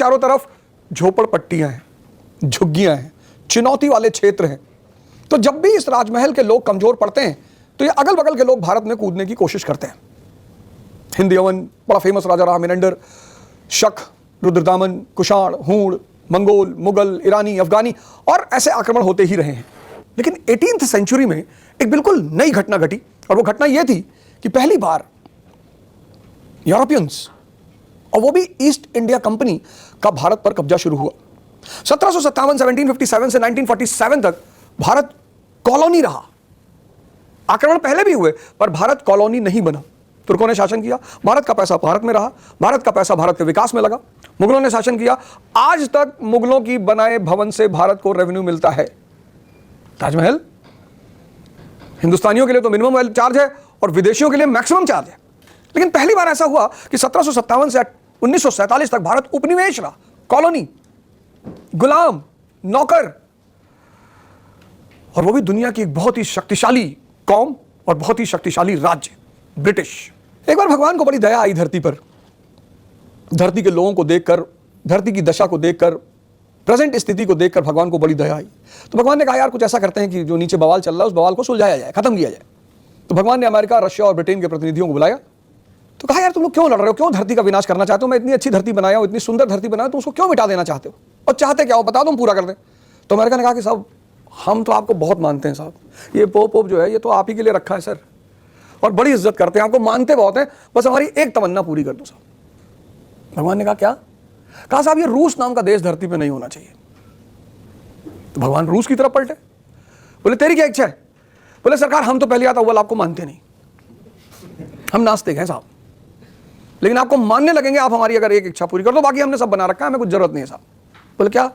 चारों तरफ झोपड़पट्टियां हैं, झुग्गियां हैं, चुनौती वाले क्षेत्र हैं। तो जब भी इस राजमहल के लोग कमजोर पड़ते हैं तो ये अगल बगल के लोग भारत में कूदने की कोशिश करते हैं। हिंद यवन, बड़ा फेमस राजा रहा मेनेंडर, शक, रुद्रदामन, कुषाण, हूण, मंगोल, मुगल, ईरानी, अफगानी, और ऐसे आक्रमण होते ही रहे हैं। लेकिन 18th सेंचुरी में एक बिल्कुल नई घटना घटी, और वो घटना ये थी कि पहली बार यूरोपियंस, और वो भी ईस्ट इंडिया कंपनी का भारत पर कब्जा शुरू हुआ। 1757 1757 से 1947 तक भारत कॉलोनी रहा। आक्रमण पहले भी हुए पर भारत कॉलोनी नहीं बना। तुर्कों ने शासन किया, भारत का पैसा भारत में रहा, भारत का पैसा भारत के विकास में लगा। मुगलों ने शासन किया, आज तक मुगलों की बनाए भवन से भारत को रेवेन्यू मिलता है। ताजमहल हिंदुस्तानियों के लिए तो मिनिमम चार्ज है और विदेशियों के लिए मैक्सिमम चार्ज है। लेकिन पहली बार ऐसा हुआ कि 1757 से 1947 तक भारत उपनिवेश रहा, कॉलोनी, गुलाम, नौकर, और वो भी दुनिया की एक बहुत ही शक्तिशाली कौम और बहुत ही शक्तिशाली राज्य, ब्रिटिश। एक बार भगवान को बड़ी दया आई धरती पर। धरती के लोगों को देखकर, धरती की दशा को देखकर, प्रेजेंट स्थिति को देखकर भगवान को बड़ी दया आई। तो भगवान ने कहा यार कुछ ऐसा करते हैं कि जो नीचे बवाल चल रहा है उस बवाल को सुलझाया जाए, खत्म किया जाए। तो भगवान ने अमेरिका, रशिया और ब्रिटेन के प्रतिनिधियों को बुलाया। तो कहा यार तुम लोग क्यों लड़ रहे हो, क्यों धरती का विनाश करना चाहते हो? मैं इतनी अच्छी धरती बनाया हूं, इतनी सुंदर धरती बनाया, तुम उसको क्यों मिटा देना चाहते हो? और चाहते क्या हो बता दो, हम पूरा कर दें। तो अमेरिका ने कहा कि साहब हम तो आपको बहुत मानते हैं साहब, ये पोप जो है ये तो आप ही के लिए रखा है सर, और बड़ी इज्जत करते हैं, आपको मानते बहुत हैं, बस हमारी एक तमन्ना पूरी कर दो साहब। भगवान ने कहा क्या? कहा साहब ये रूस नाम का देश धरती पे नहीं होना चाहिए। तो भगवान रूस की तरफ पलटे, बोले तेरी क्या इच्छा है? बोले सरकार हम तो पहले आता अव्वल आपको मानते नहीं, हम नास्तिक हैं साहब, लेकिन आपको मानने लगेंगे आप हमारी अगर एक इच्छा पूरी कर दो, बाकी हमने सब बना रखा है, हमें कुछ जरूरत नहीं है साहब। बोले क्या?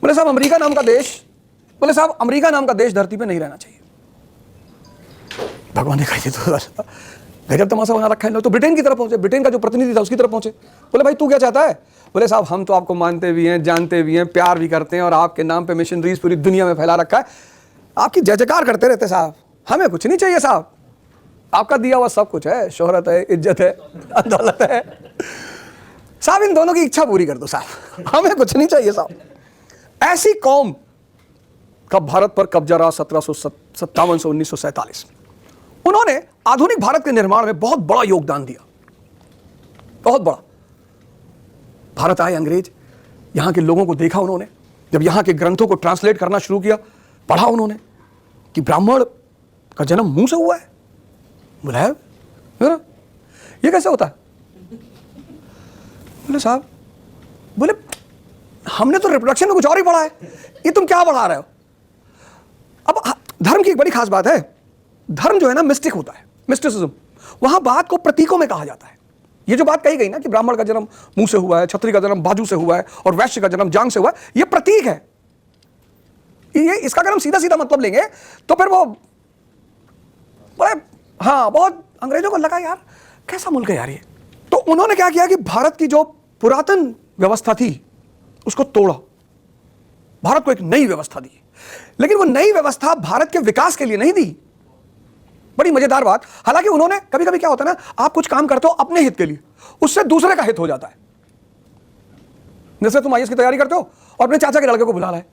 बोले साहब अमेरिका नाम का देश, बोले साहब अमेरिका नाम का देश धरती पे नहीं रहना चाहिए। भगवान ने कहा ये तो गजब तमाशा बना रखा है। तो ब्रिटेन की तरफ पहुंचे, ब्रिटेन का जो प्रतिनिधि था उसकी तरफ पहुंचे। बोले भाई तू क्या चाहता है? बोले साहब हम तो आपको मानते भी हैं, जानते भी हैं, प्यार भी करते हैं, और आपके नाम पे मिशनरीज पूरी दुनिया में फैला रखा है, आपकी जय जयकार करते रहते साहब, हमें कुछ नहीं चाहिए साहब, आपका दिया हुआ सब कुछ है, शोहरत है, इज्जत है, दौलत है साहब, इन दोनों की इच्छा पूरी कर दो साहब, हमें कुछ नहीं चाहिए साहब। ऐसी कौम का भारत पर कब्जा रहा 1757 से 1947। उन्होंने आधुनिक भारत के निर्माण में बहुत बड़ा योगदान दिया, बहुत बड़ा। भारत आए अंग्रेज, यहां के लोगों को देखा उन्होंने, जब यहां के ग्रंथों को ट्रांसलेट करना शुरू किया, पढ़ा उन्होंने कि ब्राह्मण का जन्म मुंह से हुआ है। बोला है ये कैसे होता है? बोले साहब, बोले हमने तो रिप्रोडक्शन में कुछ और ही पढ़ा है, ये तुम क्या पढ़ा रहे हो? अब धर्म की एक बड़ी खास बात है, धर्म जो है ना मिस्टिक होता है, मिस्टिसिज्म, वहां बात को प्रतीकों में कहा जाता है। ये जो बात कही गई ना कि ब्राह्मण का जन्म मुंह से हुआ है, क्षत्रिय का जन्म बाजू से हुआ है, और वैश्य का जन्म जांग से हुआ है, ये प्रतीक है। ये इसका अगर हम सीधा सीधा मतलब लेंगे तो फिर वो बड़े, हाँ बहुत अंग्रेजों को लगा यार कैसा मुल्क है यार ये। तो उन्होंने क्या किया कि भारत की जो पुरातन व्यवस्था थी उसको तोड़ा, भारत को एक नई व्यवस्था दी। लेकिन वो नई व्यवस्था भारत के विकास के लिए नहीं दी। बड़ी मजेदार बात, हालांकि उन्होंने, कभी कभी क्या होता है ना, आप कुछ काम करते हो अपने हित के लिए, उससे दूसरे का हित हो जाता है। जैसे तुम आईएएस की तैयारी करते हो और अपने चाचा के लड़के को बुला लाए,